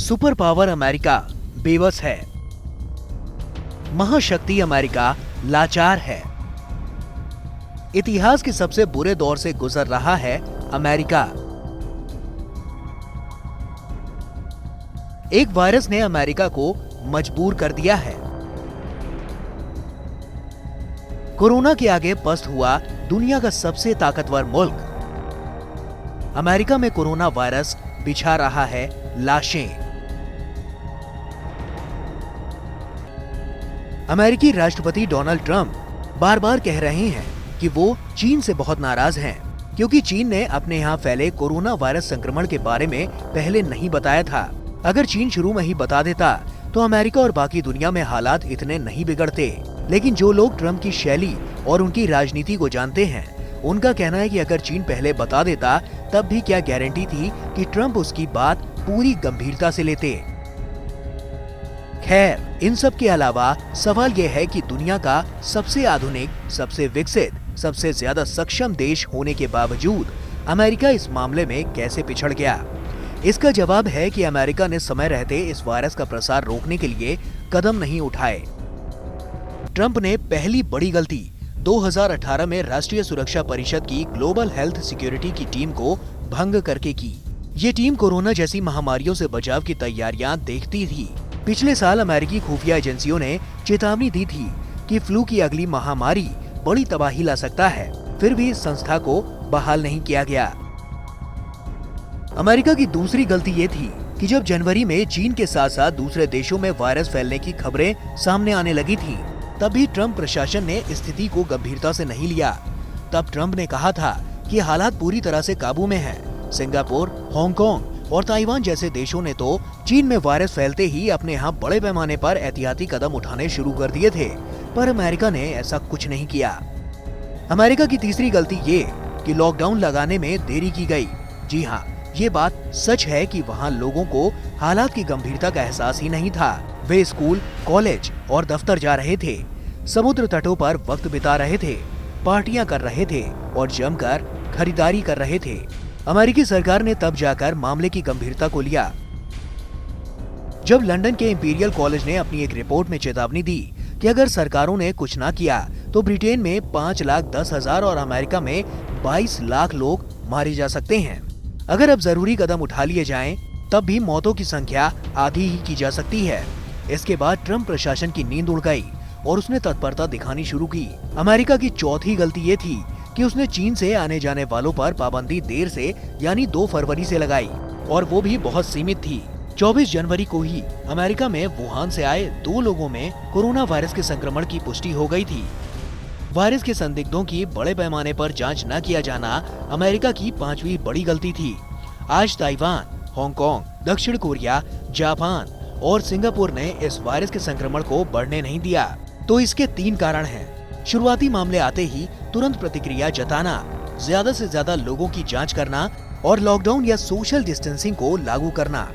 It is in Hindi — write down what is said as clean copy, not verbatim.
सुपर पावर अमेरिका बेबस है। महाशक्ति अमेरिका लाचार है। इतिहास के सबसे बुरे दौर से गुजर रहा है अमेरिका। एक वायरस ने अमेरिका को मजबूर कर दिया है। कोरोना के आगे पस्त हुआ दुनिया का सबसे ताकतवर मुल्क। अमेरिका में कोरोना वायरस बिछा रहा है लाशें। अमेरिकी राष्ट्रपति डोनाल्ड ट्रंप बार बार कह रहे हैं कि वो चीन से बहुत नाराज हैं, क्योंकि चीन ने अपने यहाँ फैले कोरोना वायरस संक्रमण के बारे में पहले नहीं बताया था। अगर चीन शुरू में ही बता देता तो अमेरिका और बाकी दुनिया में हालात इतने नहीं बिगड़ते। लेकिन जो लोग ट्रंप की शैली और उनकी राजनीति को जानते हैं, उनका कहना है कि अगर चीन पहले बता देता तब भी क्या गारंटी थी कि ट्रंप उसकी बात पूरी गंभीरता से लेते। खैर, इन सब के अलावा सवाल यह है कि दुनिया का सबसे आधुनिक, सबसे विकसित, सबसे ज्यादा सक्षम देश होने के बावजूद अमेरिका इस मामले में कैसे पिछड़ गया। इसका जवाब है कि अमेरिका ने समय रहते इस वायरस का प्रसार रोकने के लिए कदम नहीं उठाए। ट्रंप ने पहली बड़ी गलती 2018 में राष्ट्रीय सुरक्षा परिषद की ग्लोबल हेल्थ सिक्योरिटी की टीम को भंग करके की। ये टीम कोरोना जैसी महामारियों से बचाव की तैयारियां देखती थी। पिछले साल अमेरिकी खुफिया एजेंसियों ने चेतावनी दी थी कि फ्लू की अगली महामारी बड़ी तबाही ला सकता है, फिर भी इस संस्था को बहाल नहीं किया गया। अमेरिका की दूसरी गलती ये थी कि जब जनवरी में चीन के साथ साथ दूसरे देशों में वायरस फैलने की खबरें सामने आने लगी थी, तब भी ट्रंप प्रशासन ने स्थिति को गंभीरता से नहीं लिया। तब ट्रंप ने कहा था कि हालात पूरी तरह से काबू में हैं। सिंगापुर, हांगकांग और ताइवान जैसे देशों ने तो चीन में वायरस फैलते ही अपने यहाँ बड़े पैमाने पर एहतियाती कदम उठाने शुरू कर दिए थे, पर अमेरिका ने ऐसा कुछ नहीं किया। अमेरिका की तीसरी गलती ये कि लॉकडाउन लगाने में देरी की गई। जी हाँ, ये बात सच है कि वहाँ लोगों को हालात की गंभीरता का एहसास ही नहीं था। वे स्कूल, कॉलेज और दफ्तर जा रहे थे, समुद्र तटों पर वक्त बिता रहे थे, पार्टियां कर रहे थे और जमकर खरीदारी कर रहे थे। अमेरिकी सरकार ने तब जाकर मामले की गंभीरता को लिया, जब लंदन के इंपीरियल कॉलेज ने अपनी एक रिपोर्ट में चेतावनी दी कि अगर सरकारों ने कुछ ना किया तो ब्रिटेन में 5,10,000 और अमेरिका में 22 लाख लोग मारे जा सकते हैं। अगर अब जरूरी कदम उठा लिए जाएं, तब भी मौतों की संख्या आधी ही की जा सकती है। इसके बाद ट्रंप प्रशासन की नींद उड़ गई और उसने तत्परता दिखानी शुरू की। अमेरिका की चौथी गलती ये थी कि उसने चीन से आने जाने वालों पर पाबंदी देर से यानी 2 फरवरी से लगाई, और वो भी बहुत सीमित थी। 24 जनवरी को ही अमेरिका में वुहान से आए 2 लोगों में कोरोना वायरस के संक्रमण की पुष्टि हो गई थी। वायरस के संदिग्धों की बड़े पैमाने पर जांच न किया जाना अमेरिका की 5वीं बड़ी गलती थी। आज ताइवान, हांगकांग, दक्षिण कोरिया, जापान और सिंगापुर ने इस वायरस के संक्रमण को बढ़ने नहीं दिया। तो इसके 3 कारण हैं। शुरुआती मामले आते ही तुरंत प्रतिक्रिया जताना, ज्यादा से ज्यादा लोगों की जांच करना और लॉकडाउन या सोशल डिस्टेंसिंग को लागू करना।